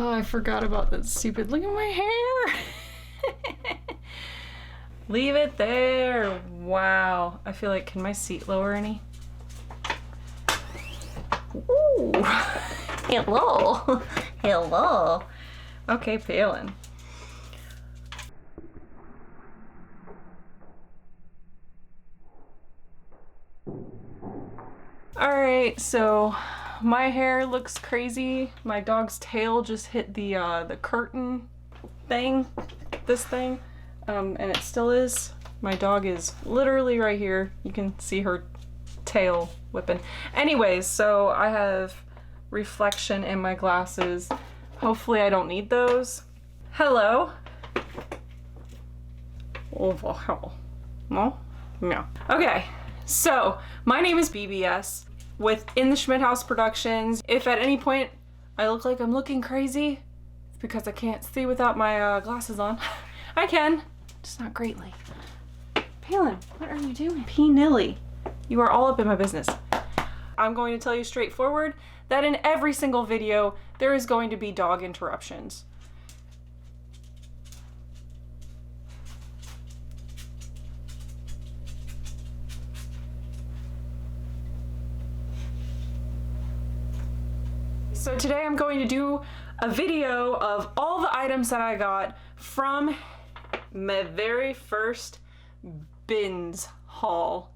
Oh, I forgot about that stupid, look at my hair. Leave it there. Wow. I feel like, can my seat lower any? Ooh. Hello. Hello. Okay, Palin. Alright, so my hair looks crazy. My dog's tail just hit the curtain thing, this thing, and it still is. My dog is literally right here. You can see her tail whipping. Anyways, so I have reflection in my glasses. Hopefully I don't need those. Hello. Oh, no? No. Okay, so my name is BBS with In the Schmidt House Productions. If at any point I look like I'm looking crazy, it's because I can't see without my glasses on. I can, just not greatly. Palin, what are you doing? P-Nilly, you are all up in my business. I'm going to tell you straightforward that in every single video, there is going to be dog interruptions. So today I'm going to do a video of all the items that I got from my very first bins haul.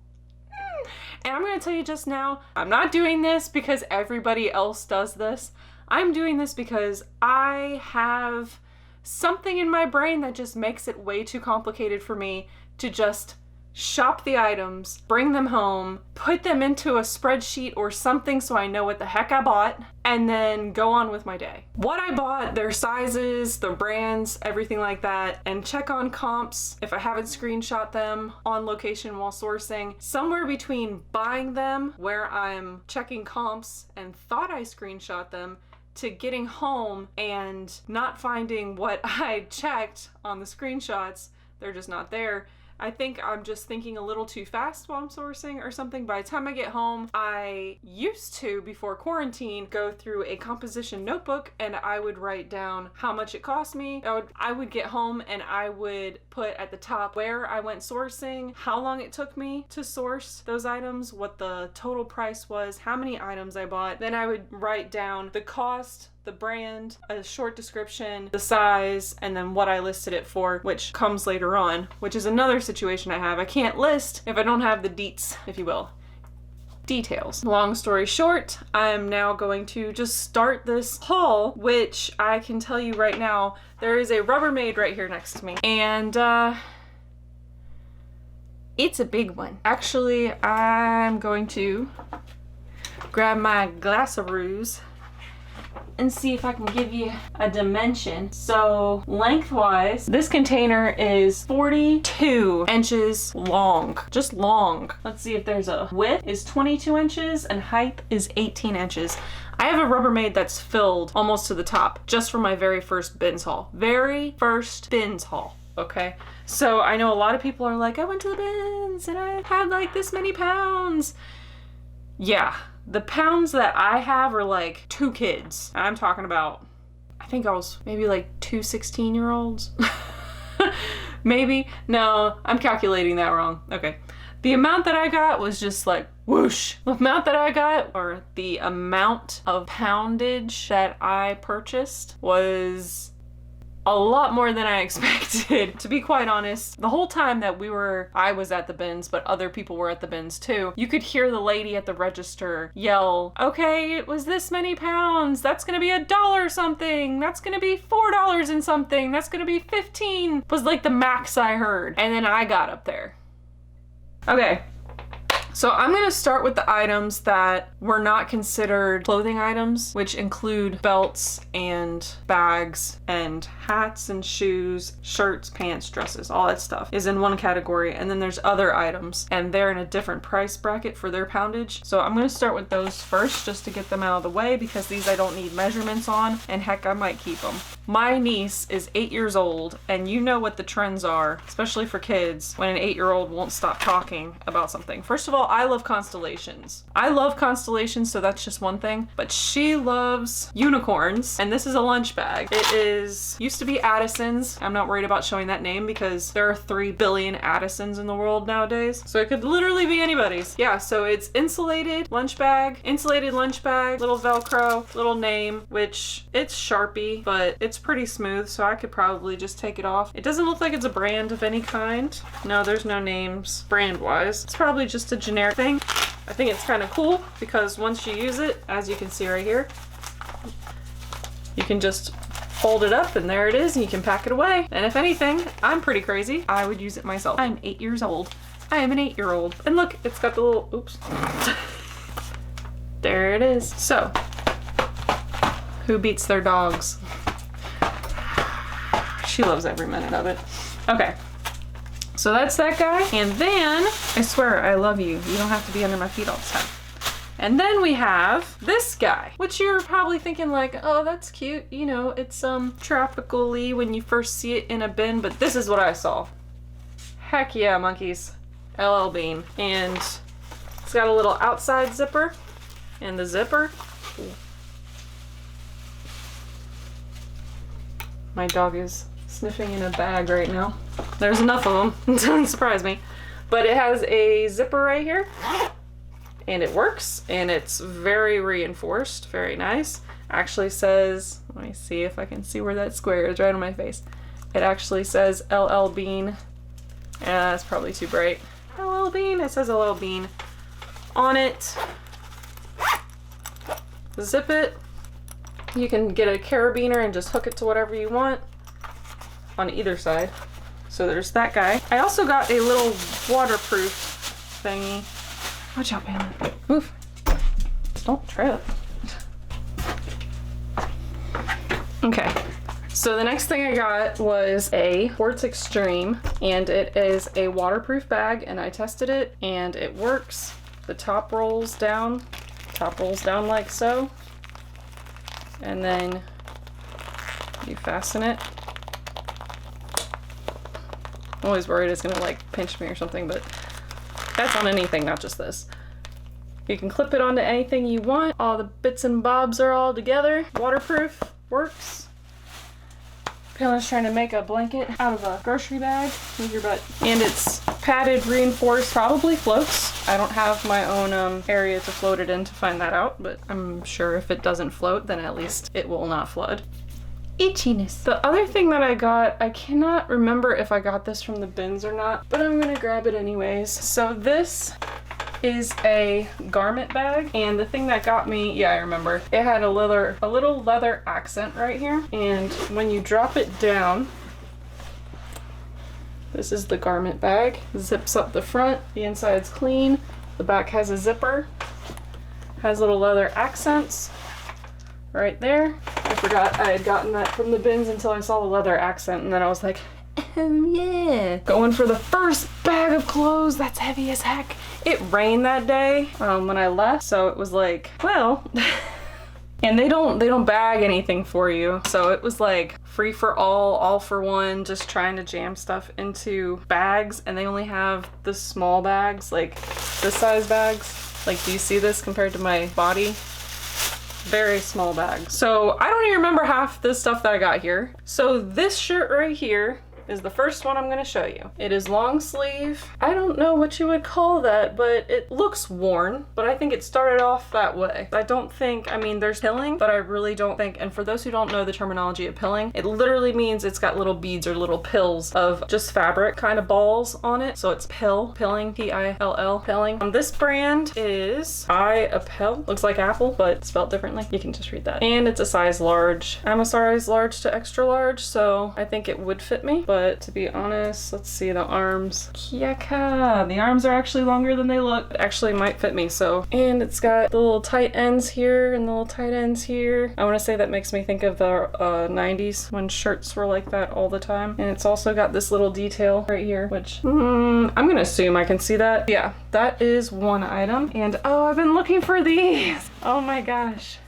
And I'm going to tell you just now, I'm not doing this because everybody else does this. I'm doing this because I have something in my brain that just makes it way too complicated for me to just shop the items, bring them home, put them into a spreadsheet or something so I know what the heck I bought, and then go on with my day. What I bought, their sizes, their brands, everything like that, and check on comps if I haven't screenshot them on location while sourcing. Somewhere between buying them, where I'm checking comps and thought I screenshot them, to getting home and not finding what I checked on the screenshots, they're just not there. I think I'm just thinking a little too fast while I'm sourcing or something. By the time I get home, I used to, before quarantine, go through a composition notebook and I would write down how much it cost me. I would get home and I would put at the top where I went sourcing, how long it took me to source those items, what the total price was, how many items I bought. Then I would write down the cost, the brand, a short description, the size, and then what I listed it for, which comes later on, which is another situation I have. I can't list if I don't have the deets, if you will. Details. Long story short, I'm now going to just start this haul, which I can tell you right now, there is a Rubbermaid right here next to me. And, it's a big one. Actually, I'm going to grab my Glassaroos and see if I can give you a dimension. So lengthwise, this container is 42 inches long, just long. Let's see if there's a width is 22 inches and height is 18 inches. I have a Rubbermaid that's filled almost to the top just from my very first bins haul. Very first bins haul, okay? So I know a lot of people are like, I went to the bins and I had like this many pounds. Yeah. The pounds that I have are like 2 kids. I'm talking about, I think I was maybe like 2 16-year-olds. Maybe. No, I'm calculating that wrong. Okay. The amount that I got was just like whoosh. The amount that I got, or the amount of poundage that I purchased, was a lot more than I expected. To be quite honest, the whole time that I was at the bins, but other people were at the bins too, you could hear the lady at the register yell, okay, it was this many pounds, that's gonna be $1 something, that's gonna be $4 and something, that's gonna be 15, was like the max I heard. And then I got up there. Okay. So I'm going to start with the items that were not considered clothing items, which include belts and bags and hats and shoes, shirts, pants, dresses, all that stuff is in one category. And then there's other items and they're in a different price bracket for their poundage. So I'm going to start with those first just to get them out of the way because these I don't need measurements on, and heck, I might keep them. My niece is 8 years old, and you know what the trends are, especially for kids, when an 8-year-old won't stop talking about something. First of all, all, I love constellations. I love constellations, so that's just one thing. But she loves unicorns, and this is a lunch bag. It used to be I.T.S.H. I'm not worried about showing that name because there are 3 billion I.T.S.H. in the world nowadays. So it could literally be anybody's. Yeah, so it's insulated lunch bag, little Velcro, little name, which it's Sharpie, but it's pretty smooth, so I could probably just take it off. It doesn't look like it's a brand of any kind. No, there's no names brand-wise. It's probably just a generic thing. I think it's kind of cool because once you use it, as you can see right here, you can just fold it up and there it is and you can pack it away. And if anything, I'm pretty crazy. I would use it myself. I'm 8 years old. I am an 8-year-old. And look, it's got the little, oops. There it is. So, who beats their dogs? She loves every minute of it. Okay. So that's that guy. And then, I swear, I love you. You don't have to be under my feet all the time. And then we have this guy, which you're probably thinking like, oh, that's cute. You know, it's tropically when you first see it in a bin, but this is what I saw. Heck yeah, monkeys. LL Bean. And it's got a little outside zipper. And the zipper. My dog is sniffing in a bag right now. There's enough of them. Doesn't surprise me. But it has a zipper right here. And it works. And it's very reinforced. Very nice. Actually says, let me see if I can see where that square is right on my face. It actually says LL Bean. Yeah, it's probably too bright. LL Bean. It says LL Bean on it. Zip it. You can get a carabiner and just hook it to whatever you want on either side. So there's that guy. I also got a little waterproof thingy. Watch out, Pam. Move. Don't trip. Okay. So the next thing I got was a Quartz Extreme, and it is a waterproof bag, and I tested it and it works. The top rolls down like so, and then you fasten it. I'm always worried it's gonna like pinch me or something, but that's on anything, not just this. You can clip it onto anything you want. All the bits and bobs are all together. Waterproof, works. Pamela's trying to make a blanket out of a grocery bag. Move your butt. And it's padded, reinforced, probably floats. I don't have my own area to float it in to find that out, but I'm sure if it doesn't float, then at least it will not flood. Itchiness. The other thing that I got, I cannot remember if I got this from the bins or not, but I'm gonna grab it anyways. So this is a garment bag, and the thing that got me, yeah, I remember, it had a little leather accent right here, and when you drop it down, this is the garment bag. Zips up the front, the inside's clean, the back has a zipper, has little leather accents right there. I forgot I had gotten that from the bins until I saw the leather accent, and then I was like, oh yeah. Going for the first bag of clothes. That's heavy as heck. It rained that day when I left, so it was like, well, and they don't bag anything for you, so it was like free for all for one, just trying to jam stuff into bags, and they only have the small bags, like this size bags. Like, do you see this compared to my body? Very small bags. So I don't even remember half the stuff that I got here. So this shirt right here is the first one I'm gonna show you. It is long sleeve. I don't know what you would call that, but it looks worn, but I think it started off that way. I don't think, I mean, there's pilling, but I really don't think, and for those who don't know the terminology of pilling, it literally means it's got little beads or little pills of just fabric kind of balls on it. So it's pilling, P-I-L-L, pilling. This brand is I.T.H. Looks like apple, but spelled differently. You can just read that. And it's a size large. I'm a size large to extra large, so I think it would fit me. But to be honest, let's see the arms. Kiaka! The arms are actually longer than they look. It actually might fit me, so. And it's got the little tight ends here and the little tight ends here. I want to say that makes me think of the 90s when shirts were like that all the time. And it's also got this little detail right here, which I'm gonna assume I can see that. Yeah, that is one item. And oh, I've been looking for these. Oh my gosh.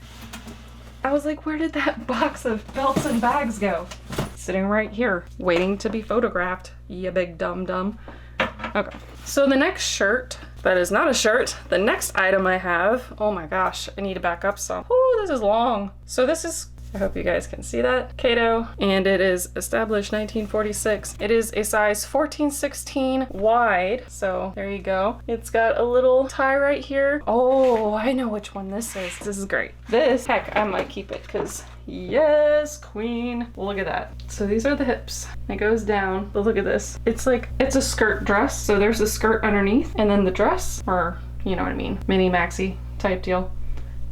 I was like, where did that box of belts and bags go? Sitting right here, waiting to be photographed. You big dum-dum. Okay. So the next shirt that is not a shirt. The next item I have, oh my gosh, I need to back up some. Oh, this is long. So this is, I hope you guys can see that, Cato, and it is established 1946. It is a size 14-16 wide, so there you go. It's got a little tie right here. Oh, I know which one this is. This is great. This, heck, I might keep it because yes, queen. Look at that. So these are the hips. It goes down, but look at this. It's like, it's a skirt dress, so there's a skirt underneath, and then the dress, or you know what I mean, mini maxi type deal.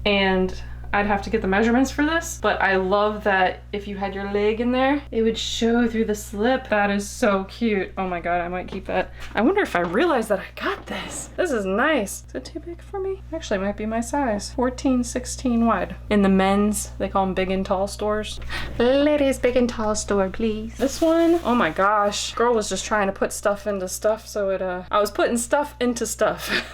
And I'd have to get the measurements for this, but I love that if you had your leg in there, it would show through the slip. That is so cute. Oh my God, I might keep that. I wonder if I realized that I got this. This is nice. Is it too big for me? Actually, it might be my size. 14-16 wide. In the men's, they call them big and tall stores. Ladies big and tall store, please. This one, oh my gosh. Girl was just trying to put stuff into stuff, so I was putting stuff into stuff.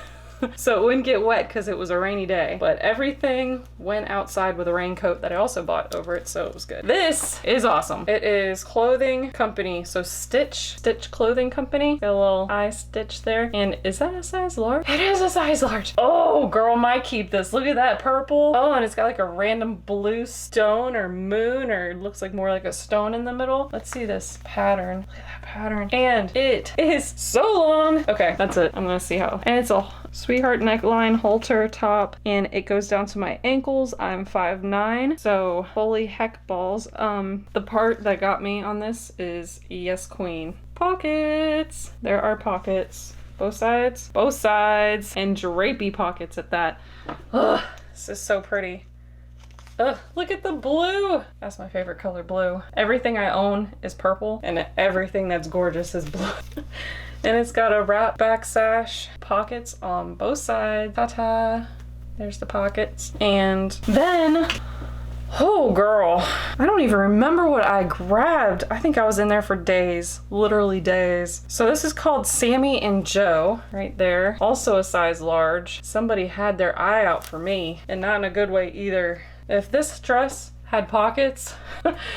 So it wouldn't get wet because it was a rainy day, but everything went outside with a raincoat that I also bought over it, so it was good. This is awesome. It is clothing company, so Stitch Clothing Company. Got a little eye stitch there. And is that a size large? It is a size large. Oh, girl, might keep this. Look at that purple. Oh, and it's got like a random blue stone or moon, or it looks like more like a stone in the middle. Let's see this pattern. Look at that pattern. And it is so long. Okay, that's it. I'm gonna see how. And it's a sweetheart neckline, halter top, and it goes down to my ankles. I'm 5'9", so holy heck balls. The part that got me on this is yes queen. Pockets. There are pockets. Both sides, and drapey pockets at that. Ugh, this is so pretty. Ugh, look at the blue. That's my favorite color, blue. Everything I own is purple, and everything that's gorgeous is blue. And it's got a wrap back sash, pockets on both sides. Ta-ta. There's the pockets. And then, oh girl, I don't even remember what I grabbed. I think I was in there for days, literally days. So this is called Sammy and Joe, right there. Also a size large. Somebody had their eye out for me, and not in a good way either. If this dress had pockets,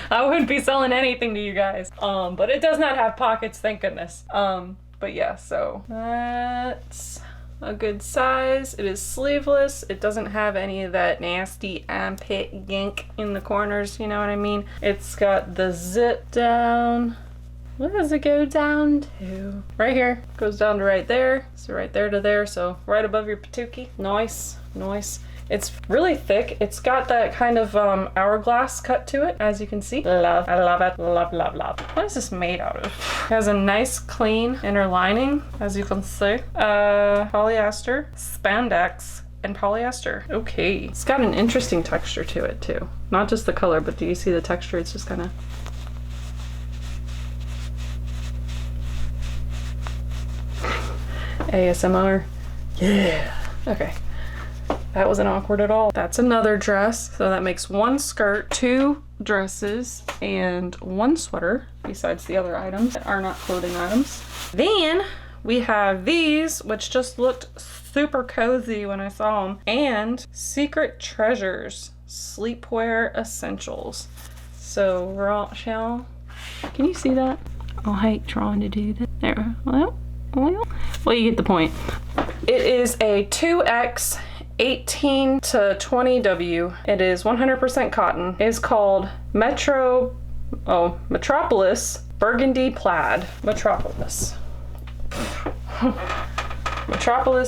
I wouldn't be selling anything to you guys. But it does not have pockets, thank goodness. But yeah, so that's a good size. It is sleeveless. It doesn't have any of that nasty armpit yank in the corners, you know what I mean? It's got the zip down. Where does it go down to? Right here. Goes down to right there. So right there to there. So right above your patookie. Nice, nice. It's really thick. It's got that kind of hourglass cut to it, as you can see. Love, I love it. Love, love, love. What is this made out of? It has a nice clean inner lining, as you can see. Polyester, spandex, and polyester. Okay. It's got an interesting texture to it too. Not just the color, but do you see the texture? It's just kind of... ASMR. Yeah. Okay. That wasn't awkward at all. That's another dress. So that makes one skirt, two dresses, and one sweater, besides the other items that are not clothing items. Then we have these, which just looked super cozy when I saw them, and Secret Treasures Sleepwear Essentials. So shall, can you see that? I hate trying to do that. There, well, you get the point. It is a 2X 18 to 20W. It is 100% cotton. It is called Metropolis Burgundy Plaid. Metropolis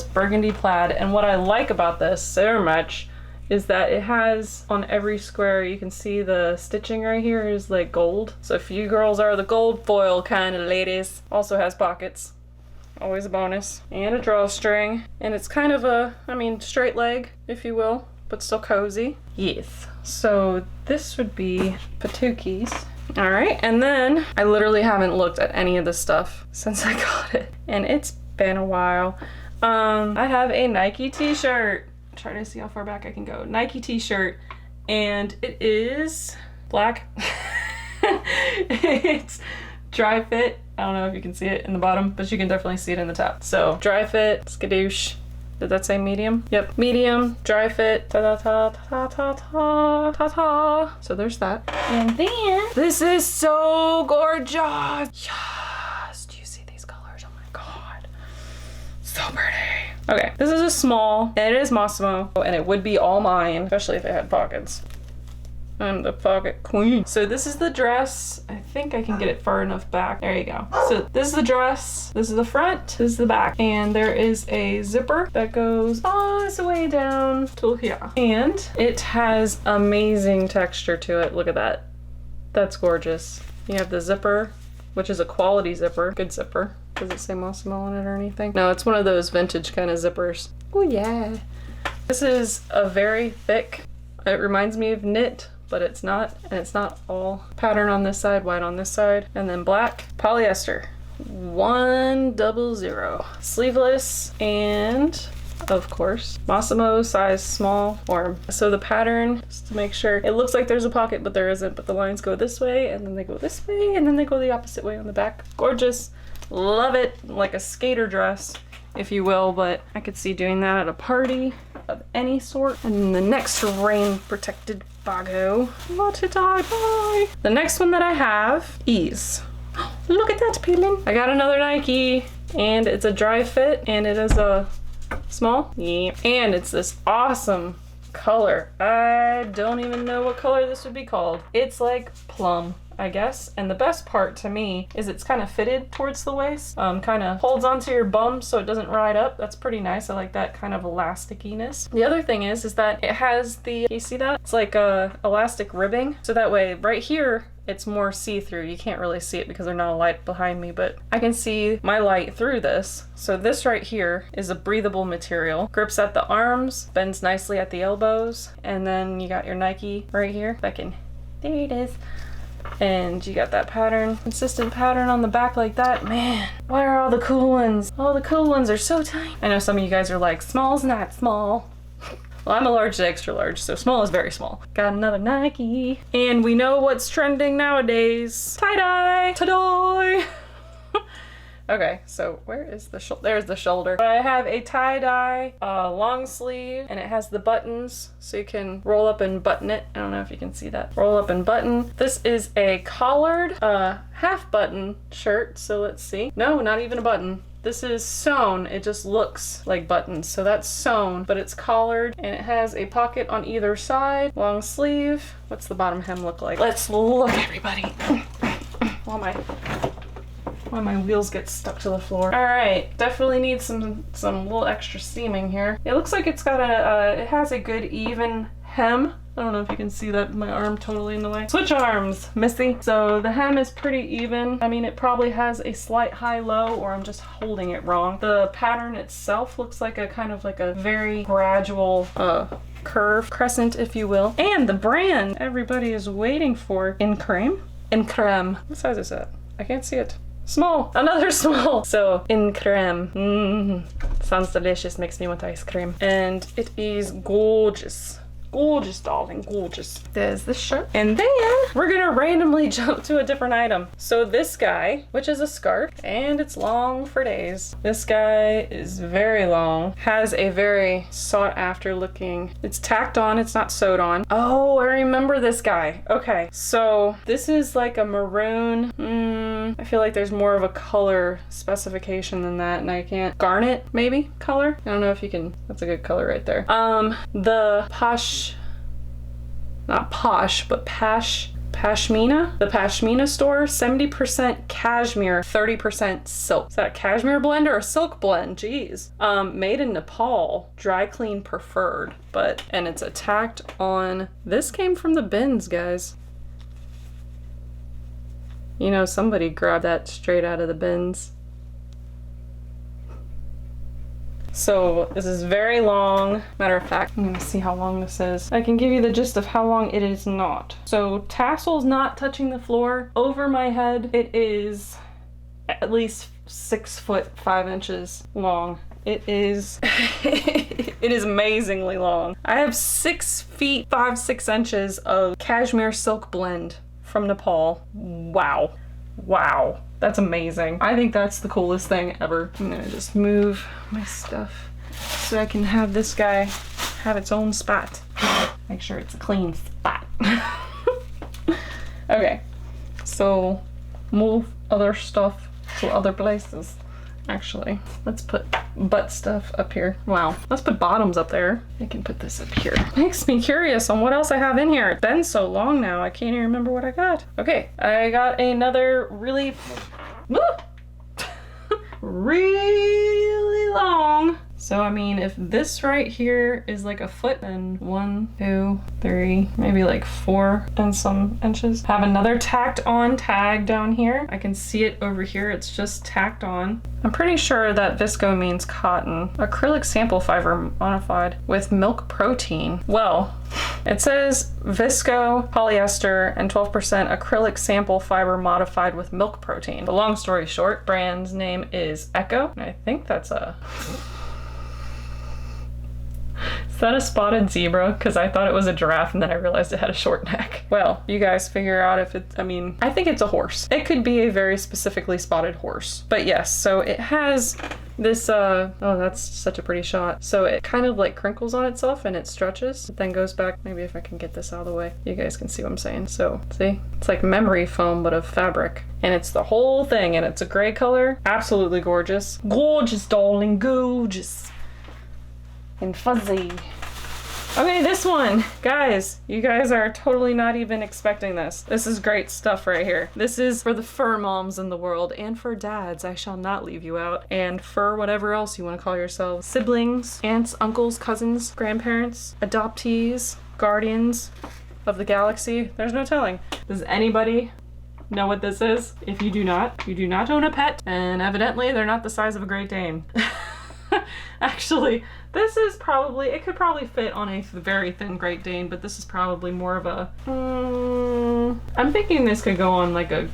Burgundy Plaid. And what I like about this so much is that it has on every square, you can see the stitching right here is like gold. So if you girls are the gold foil kind of ladies, also has pockets. Always a bonus. And a drawstring. And it's kind of a, straight leg, if you will, but still cozy. Yes. So this would be patookies. All right, and then I literally haven't looked at any of this stuff since I got it. And it's been a while. I have a Nike t-shirt. Try to see how far back I can go. Nike t-shirt, and it is black. It's dry fit. I don't know if you can see it in the bottom, but you can definitely see it in the top. So dry fit, skadoosh. Did that say medium? Yep, medium, dry fit, ta-ta-ta-ta-ta-ta-ta. So there's that. And then, this is so gorgeous. Yes, do you see these colors? Oh my God. So pretty. Okay, this is a small, and it is Massimo, and it would be all mine, especially if it had pockets. I'm the pocket queen. So this is the dress. I think I can get it far enough back. There you go. So this is the dress. This is the front. This is the back. And there is a zipper that goes all the way down to here. And it has amazing texture to it. Look at that. That's gorgeous. You have the zipper, which is a quality zipper. Good zipper. Does it say Massimo on it or anything? No, it's one of those vintage kind of zippers. Oh yeah. This is a very thick, it reminds me of knit, but it's not, and it's not all pattern on this side, white on this side, and then black polyester 100, sleeveless, and of course Massimo size small form. So the pattern, just to make sure, it looks like there's a pocket but there isn't, but the lines go this way and then they go this way and then they go the opposite way on the back. Gorgeous, love it, like a skater dress if you will, but I could see doing that at a party of any sort. And the next rain protected bago. Let it die, bye. The next one that I have is, look at that peeling. I got another Nike and it's a dry fit and it is a small, yeah. And it's this awesome color. I don't even know what color this would be called. It's like plum, I guess. And the best part to me is it's kind of fitted towards the waist, kind of holds onto your bum so it doesn't ride up. That's pretty nice. I like that kind of elasticiness. The other thing is that it has the, you see that? It's like a elastic ribbing. So that way right here, it's more see-through. You can't really see it because there's not a light behind me, but I can see my light through this. So this right here is a breathable material. Grips at the arms, bends nicely at the elbows, and then you got your Nike right here. There it is. And you got that pattern, consistent pattern on the back like that. Man, why are all the cool ones? All the cool ones are so tight. I know some of you guys are like, small's not small. Well, I'm a large to extra large, so small is very small. Got another Nike. And we know what's trending nowadays. Tie-dye! Ta-dye! Okay, so where is the shoulder? There's the shoulder. I have a tie-dye long sleeve, and it has the buttons, so you can roll up and button it. I don't know if you can see that. Roll up and button. This is a collared half button shirt, so let's see. No, not even a button. This is sewn. It just looks like buttons. So that's sewn, but it's collared and it has a pocket on either side. Long sleeve. What's the bottom hem look like? Let's look, everybody. While my wheels get stuck to the floor. All right, definitely need some little extra seaming here. It looks like it's got it has a good even hem. I don't know if you can see that, my arm totally in the way. Switch arms, Missy. So the hem is pretty even. I mean, it probably has a slight high-low, or I'm just holding it wrong. The pattern itself looks like a kind of like a very gradual curve, crescent, if you will. And the brand everybody is waiting for, in creme. In creme. What size is that? I can't see it. Small, another small. So in creme, sounds delicious, makes me want ice cream. And it is gorgeous. Gorgeous, darling, gorgeous. There's the shirt. And then we're gonna randomly jump to a different item. So this guy, which is a scarf, and it's long for days. This guy is very long, has a very sought after looking, it's tacked on, it's not sewed on. Oh, I remember this guy. Okay, so this is like a maroon, I feel like there's more of a color specification than that, and I can't, garnet maybe color? I don't know if you can, that's a good color right there. The not posh, but Pashmina? The Pashmina store, 70% cashmere, 30% silk. Is that a cashmere blend or a silk blend? Jeez. Made in Nepal, dry clean preferred, and it's attacked on, this came from the bins, guys. You know, somebody grabbed that straight out of the bins. So this is very long. Matter of fact, I'm gonna see how long this is. I can give you the gist of how long it is not. So tassel's not touching the floor. Over my head, it is at least 6 foot 5 inches long. It is, it is amazingly long. I have 6 feet 5-6 inches of cashmere silk blend from Nepal. Wow. Wow. That's amazing. I think that's the coolest thing ever. I'm gonna just move my stuff so I can have this guy have its own spot. Make sure it's a clean spot. Okay, so move other stuff to other places. Actually, let's put butt stuff up here. Wow, let's put bottoms up there. I can put this up here. Makes me curious on what else I have in here. It's been so long now, I can't even remember what I got. Okay, I got another really, really long. So I mean, if this right here is like a foot, then 1, 2, 3, maybe like 4 and some inches. Have another tacked on tag down here. I can see it over here. It's just tacked on. I'm pretty sure that visco means cotton. Acrylic sample fiber modified with milk protein. Well, it says visco, polyester, and 12% acrylic sample fiber modified with milk protein. The long story short, brand's name is Echo. I think that's a... Is that a spotted zebra? Because I thought it was a giraffe and then I realized it had a short neck. Well, you guys figure out if it's, I mean, I think it's a horse. It could be a very specifically spotted horse. But yes, so it has this, oh, that's such a pretty shot. So it kind of like crinkles on itself and it stretches, it then goes back. Maybe if I can get this out of the way, you guys can see what I'm saying. So see, it's like memory foam, but of fabric. And it's the whole thing and it's a gray color. Absolutely gorgeous. Gorgeous, darling, gorgeous. And fuzzy. Okay, this one. Guys, you guys are totally not even expecting this. This is great stuff right here. This is for the fur moms in the world and for dads, I shall not leave you out. And for whatever else you want to call yourselves. Siblings, aunts, uncles, cousins, grandparents, adoptees, guardians of the galaxy. There's no telling. Does anybody know what this is? If you do not own a pet, and evidently they're not the size of a Great Dane. Actually, this is probably, it could probably fit on a very thin Great Dane, but this is probably more of a, I'm thinking this could go on like a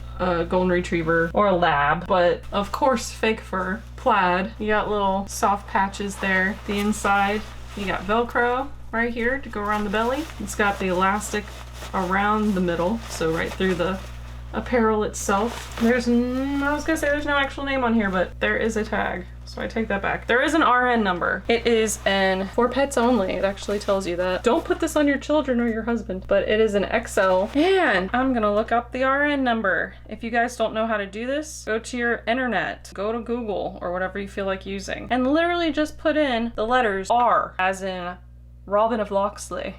Golden Retriever or a Lab, but of course fake fur, plaid. You got little soft patches there. The inside, you got Velcro right here to go around the belly. It's got the elastic around the middle, so right through the apparel itself. There's, I was gonna say there's no actual name on here, but there is a tag. So I take that back. There is an RN number. It is an for pets only. It actually tells you that. Don't put this on your children or your husband, but it is an XL. And I'm gonna look up the RN number. If you guys don't know how to do this, go to your internet, go to Google or whatever you feel like using, and literally just put in the letters R as in Robin of Locksley.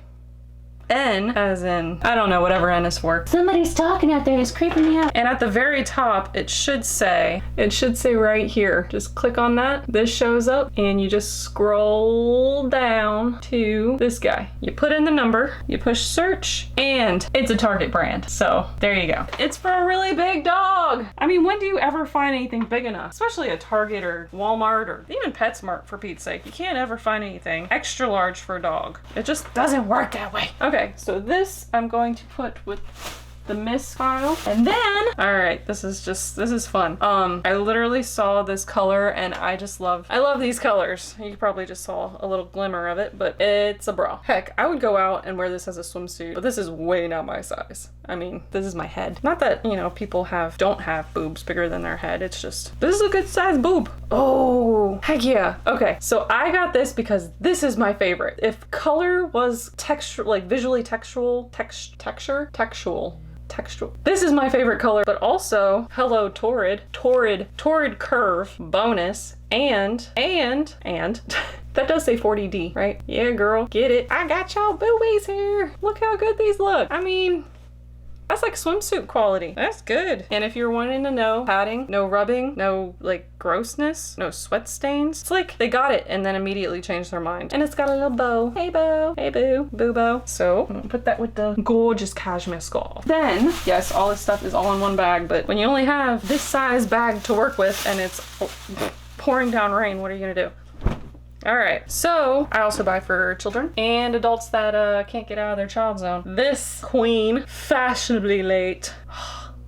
N as in, I don't know, whatever N is for. Somebody's talking out there, it's creeping me out. And at the very top, it should say right here, just click on that. This shows up and you just scroll down to this guy. You put in the number, you push search, and it's a Target brand. So there you go. It's for a really big dog. I mean, when do you ever find anything big enough? Especially a Target or Walmart or even PetSmart, for Pete's sake. You can't ever find anything extra large for a dog. It just doesn't work that way. Okay, so this I'm going to put with the Miss file. And then, all right, this is fun. I literally saw this color and I love these colors. You probably just saw a little glimmer of it, but it's a bra. Heck, I would go out and wear this as a swimsuit, but this is way not my size. I mean, this is my head. Not that, you know, people don't have boobs bigger than their head. It's just, this is a good size boob. Oh, heck yeah. Okay, so I got this because this is my favorite. If color was texture, like visually textual. This is my favorite color, but also, hello Torrid curve bonus, and that does say 40D, right? Yeah, girl, get it. I got y'all boobies here. Look how good these look. I mean, that's like swimsuit quality. That's good. And if you're wanting to know padding, no rubbing, no like grossness, no sweat stains, it's like they got it and then immediately changed their mind. And it's got a little bow. Hey bow. Hey boo. Boo bow. So I'm gonna put that with the gorgeous cashmere scarf. Then, yes, all this stuff is all in one bag, but when you only have this size bag to work with and it's pouring down rain, what are you gonna do? All right, so I also buy for children and adults that can't get out of their child zone. This queen, fashionably late.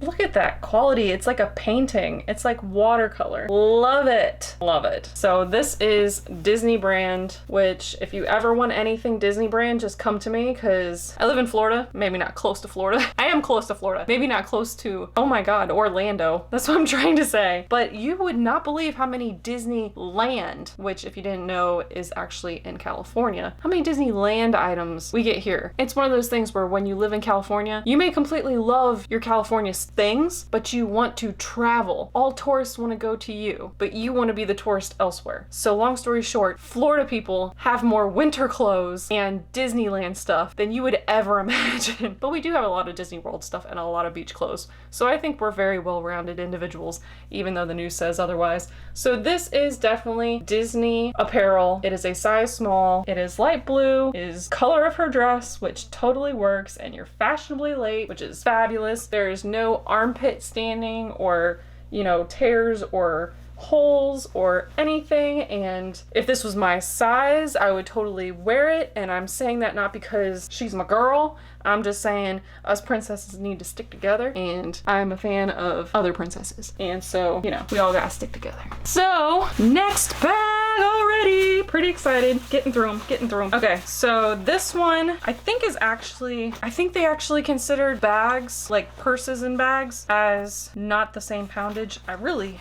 Look at that quality. It's like a painting. It's like watercolor. Love it. Love it. So this is Disney brand, which if you ever want anything Disney brand, just come to me because I live in Florida. Maybe not close to Florida. I am close to Florida. Maybe not close to, oh my God, Orlando. That's what I'm trying to say. But you would not believe how many Disneyland, which if you didn't know is actually in California, how many Disneyland items we get here. It's one of those things where when you live in California, you may completely love your California things, but you want to travel. All tourists want to go to you, but you want to be the tourist elsewhere. So long story short, Florida people have more winter clothes and Disneyland stuff than you would ever imagine. But we do have a lot of Disney World stuff and a lot of beach clothes. So I think we're very well-rounded individuals, even though the news says otherwise. So this is definitely Disney apparel. It is a size small. It is light blue. It is color of her dress, which totally works, and you're fashionably late, which is fabulous. There is no armpit standing or, you know, tears or holes or anything, and if this was my size, I would totally wear it, and I'm saying that not because she's my girl. I'm just saying us princesses need to stick together, and I'm a fan of other princesses, and so, you know, we all gotta stick together. So, next bag already! Pretty excited. Getting through them. Okay, so this one, I think they actually considered bags, like purses and bags, as not the same poundage.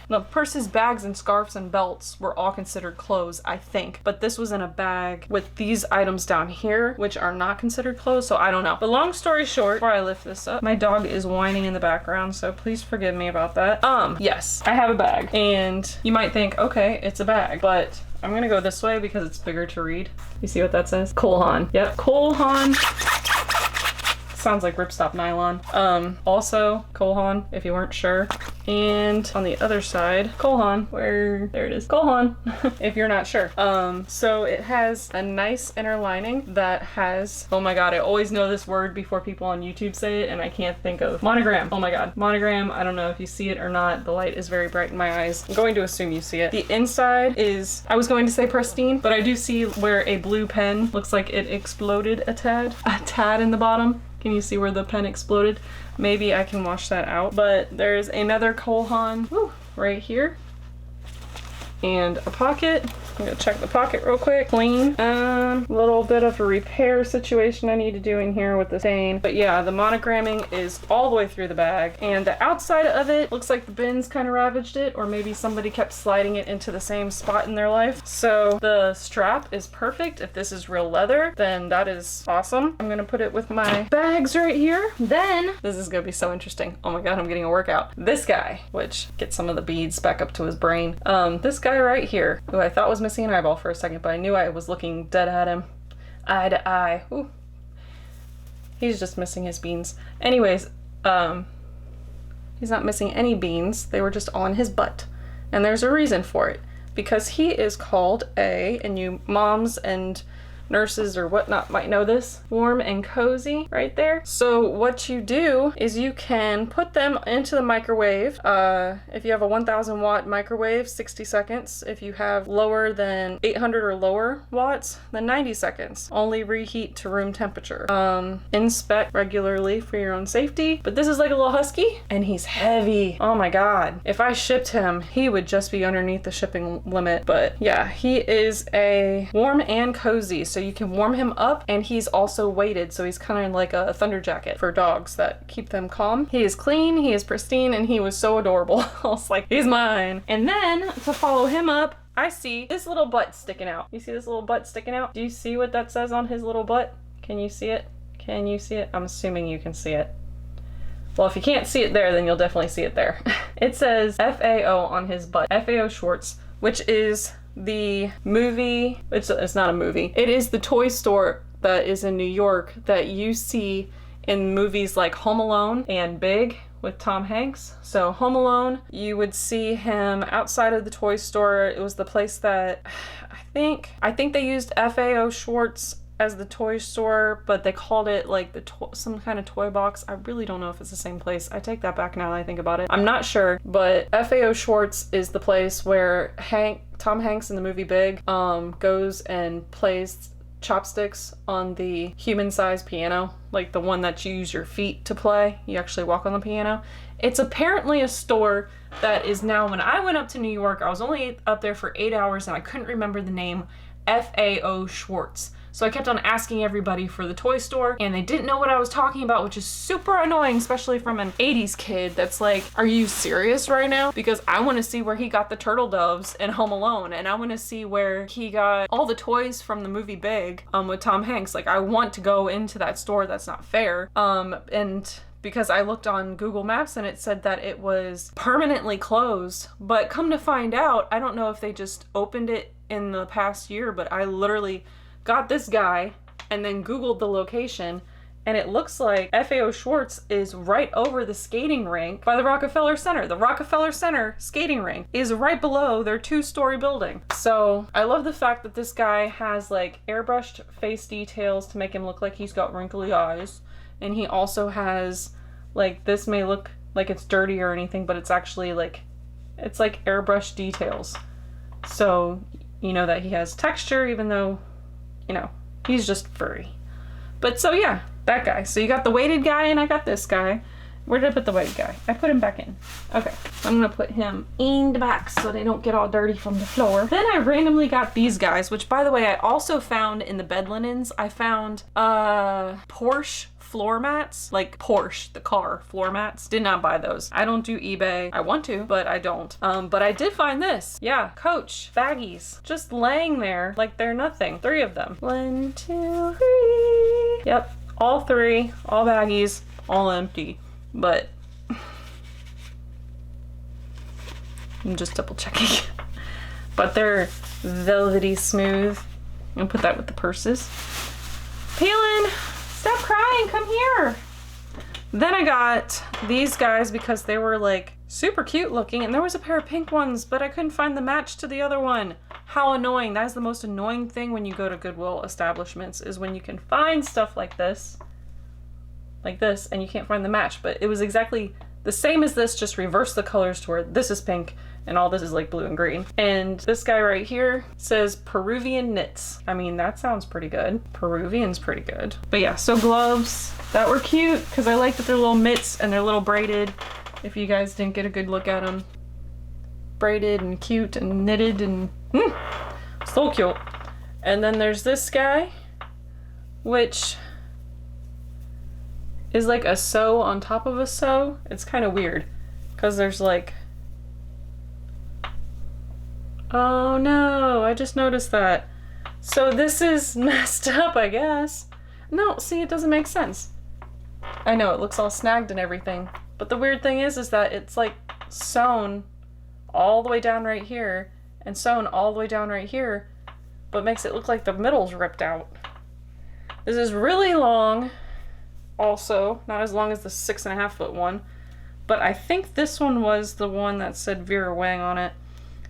No, purses, bags, and scarves and belts were all considered clothes, I think. But this was in a bag with these items down here, which are not considered clothes, so I don't know. But long story short, before I lift this up, my dog is whining in the background, so please forgive me about that. Yes, I have a bag, and you might think, okay, it's a bag, but I'm gonna go this way because it's bigger to read. You see what that says? Cole Haan. Yep, Cole Haan. Sounds like ripstop nylon. Also Cole Haan, if you weren't sure. And on the other side, Cole Haan, there it is, Cole Haan, if you're not sure. So it has a nice inner lining that has, oh my god, I always know this word before people on YouTube say it, and I can't think of, monogram. Oh my god, monogram. I don't know if you see it or not. The light is very bright in my eyes. I'm going to assume you see it. The inside is, I was going to say pristine, but I do see where a blue pen looks like it exploded a tad in the bottom. Can you see where the pen exploded? Maybe I can wash that out. But there's another Cole Haan right here. And a pocket. I'm gonna check the pocket real quick. Clean. A little bit of a repair situation I need to do in here with the stain. But yeah, the monogramming is all the way through the bag. And the outside of it looks like the bins kind of ravaged it, or maybe somebody kept sliding it into the same spot in their life. So the strap is perfect. If this is real leather, then that is awesome. I'm gonna put it with my bags right here. Then, this is gonna be so interesting. Oh my god, I'm getting a workout. This guy, which gets some of the beads back up to his brain. This guy right here, who I thought was missing an eyeball for a second, but I knew I was looking dead at him. Eye to eye. Ooh. He's just missing his beans. Anyways, he's not missing any beans. They were just on his butt. And there's a reason for it. Because he is called and you moms and nurses or whatnot might know this, warm and cozy right there. So what you do is you can put them into the microwave. If you have a 1000 watt microwave, 60 seconds. If you have lower than 800 or lower watts, then 90 seconds. Only reheat to room temperature. Inspect regularly for your own safety. But this is like a little husky, and he's heavy. Oh my god. If I shipped him, he would just be underneath the shipping limit. But yeah, he is a warm and cozy. So you can warm him up, and he's also weighted, so he's kind of like a thunder jacket for dogs that keep them calm. He is clean, he is pristine, and he was so adorable. I was like, he's mine. And then to follow him up, I see this little butt sticking out. You see this little butt sticking out? Do you see what that says on his little butt? Can you see it? Can you see it? I'm assuming you can see it. Well, if you can't see it there, then you'll definitely see it there. It says FAO on his butt. FAO Schwartz, which is the movie, it's not a movie. It is the toy store that is in New York that you see in movies like Home Alone and Big with Tom Hanks. So Home Alone, you would see him outside of the toy store. It was the place that I think they used FAO Schwartz as the toy store, but they called it like some kind of toy box. I really don't know if it's the same place. I take that back now that I think about it. I'm not sure, but FAO Schwartz is the place where Tom Hanks in the movie Big goes and plays chopsticks on the human-sized piano, like the one that you use your feet to play. You actually walk on the piano. It's apparently a store that is now, when I went up to New York, I was only up there for 8 hours and I couldn't remember the name, FAO Schwartz. So I kept on asking everybody for the toy store, and they didn't know what I was talking about, which is super annoying, especially from an 80s kid that's like, are you serious right now? Because I want to see where he got the turtle doves in Home Alone, and I want to see where he got all the toys from the movie Big with Tom Hanks. Like, I want to go into that store. That's not fair. And because I looked on Google Maps and it said that it was permanently closed. But come to find out, I don't know if they just opened it in the past year, but I literally got this guy and then Googled the location, and it looks like FAO Schwarz is right over the skating rink by the Rockefeller Center. The Rockefeller Center skating rink is right below their 2-story building. So I love the fact that this guy has like airbrushed face details to make him look like he's got wrinkly eyes. And he also has like, this may look like it's dirty or anything, but it's actually like, it's like airbrushed details. So you know that he has texture, even though, you know, he's just furry. But so yeah, that guy. So you got the weighted guy and I got this guy. Where did I put the weighted guy? I put him back in. Okay, I'm gonna put him in the back so they don't get all dirty from the floor. Then I randomly got these guys, which by the way, I also found in the bed linens. I found Porsche floor mats, like Porsche, the car floor mats. Did not buy those. I don't do eBay. I want to, but I don't. But I did find this. Yeah, Coach baggies, just laying there like they're nothing. 3 of them. 1, 2, 3. Yep, all 3, all baggies, all empty. But I'm just double checking. But they're velvety smooth. I'm gonna put that with the purses. Peeling. Stop crying, come here. Then I got these guys because they were like super cute looking, and there was a pair of pink ones, but I couldn't find the match to the other one. How annoying. That is the most annoying thing when you go to Goodwill establishments, is when you can find stuff like this, and you can't find the match. But it was exactly the same as this, just reverse the colors to where this is pink and all this is like blue and green. And this guy right here says Peruvian knits. I mean, that sounds pretty good. Peruvian's pretty good. But yeah, so gloves that were cute because I like that they're little mitts and they're little braided. If you guys didn't get a good look at them, braided and cute and knitted and so cute. And then there's this guy, which is like a sew on top of a sew. It's kind of weird because there's like, oh no, I just noticed that. So this is messed up, I guess. No, see, it doesn't make sense. I know, it looks all snagged and everything. But the weird thing is that it's like sewn all the way down right here and sewn all the way down right here, but makes it look like the middle's ripped out. This is really long. Also, not as long as the 6.5 foot one, but I think this one was the one that said Vera Wang on it.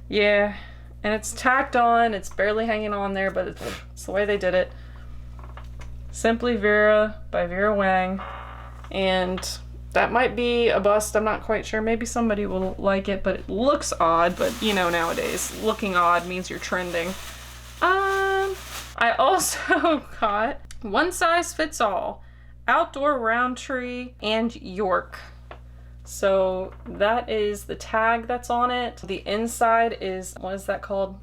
Yeah, and it's tacked on, it's barely hanging on there, but it's the way they did it. Simply Vera by Vera Wang, and that might be a bust, I'm not quite sure. Maybe somebody will like it, but it looks odd, but you know, nowadays looking odd means you're trending. I also got One Size Fits All Outdoor Roundtree and York. So that is the tag that's on it. The inside is, what is that called?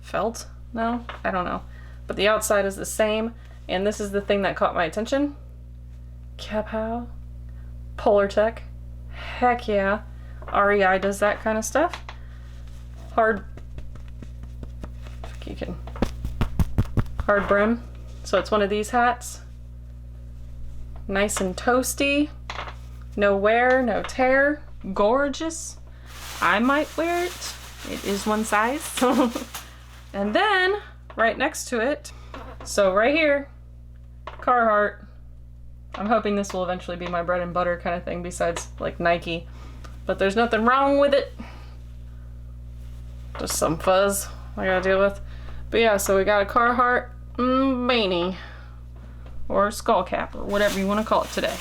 Felt? No? I don't know. But the outside is the same. And this is the thing that caught my attention. Kapow. Polar Tech. Heck yeah. REI does that kind of stuff. Hard brim. So it's one of these hats. Nice and toasty. No wear, no tear. Gorgeous. I might wear it. It is one size. And then, right next to it, so right here, Carhartt. I'm hoping this will eventually be my bread and butter kind of thing besides like Nike. But there's nothing wrong with it. Just some fuzz I gotta deal with. But yeah, so we got a Carhartt beanie. Or skull cap, or whatever you want to call it today.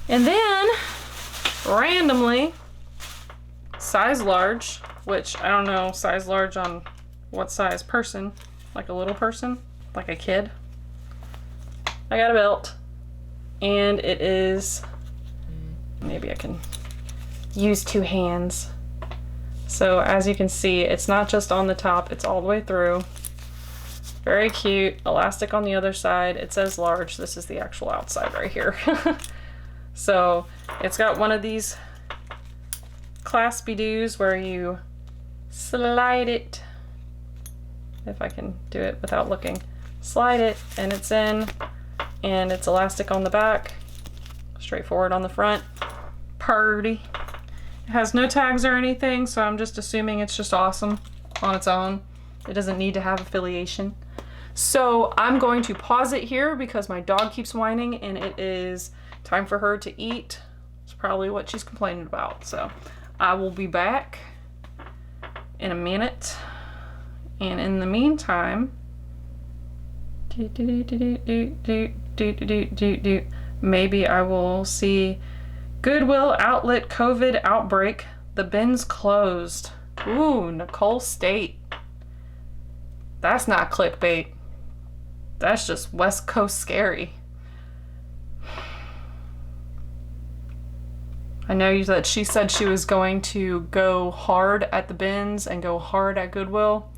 And then, randomly, size large, which I don't know, size large on what size person, like a little person, like a kid. I got a belt, and it is, maybe I can use 2 hands. So as you can see, it's not just on the top, it's all the way through. Very cute. Elastic on the other side. It says large. This is the actual outside right here. So it's got one of these claspy-doos where you slide it, if I can do it without looking. Slide it and it's in, and it's elastic on the back. straightforward on the front. Purdy. It has no tags or anything, so I'm just assuming it's just awesome on its own. It doesn't need to have affiliation. So I'm going to pause it here because my dog keeps whining and it is time for her to eat. It's probably what she's complaining about. So I will be back in a minute. And in the meantime, maybe I will see Goodwill outlet COVID outbreak. The bin's closed. Ooh, Nicole State. That's not clickbait. That's just West Coast scary. I know that she said she was going to go hard at the bins and go hard at Goodwill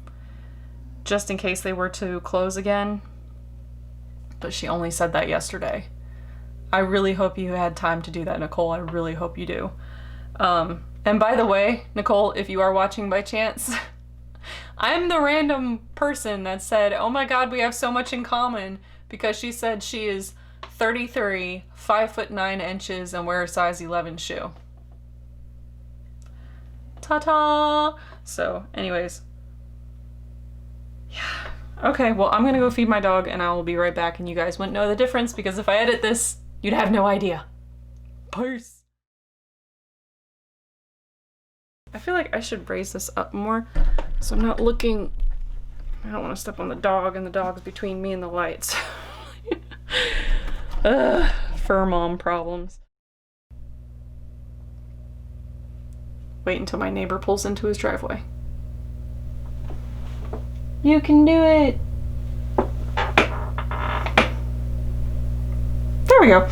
just in case they were to close again. But she only said that yesterday. I really hope you had time to do that, Nicole. I really hope you do. And by the way, Nicole, if you are watching by chance, I'm the random person that said, oh my God, we have so much in common, because she said she is 33, 5'9" and wear a size 11 shoe. Ta-ta! So anyways, yeah. Okay, well, I'm gonna go feed my dog and I will be right back, and you guys wouldn't know the difference because if I edit this, you'd have no idea. Peace. I feel like I should raise this up more so I'm not looking. I don't want to step on the dog and the dog's between me and the lights. Fur mom problems. Wait until my neighbor pulls into his driveway. You can do it. There we go.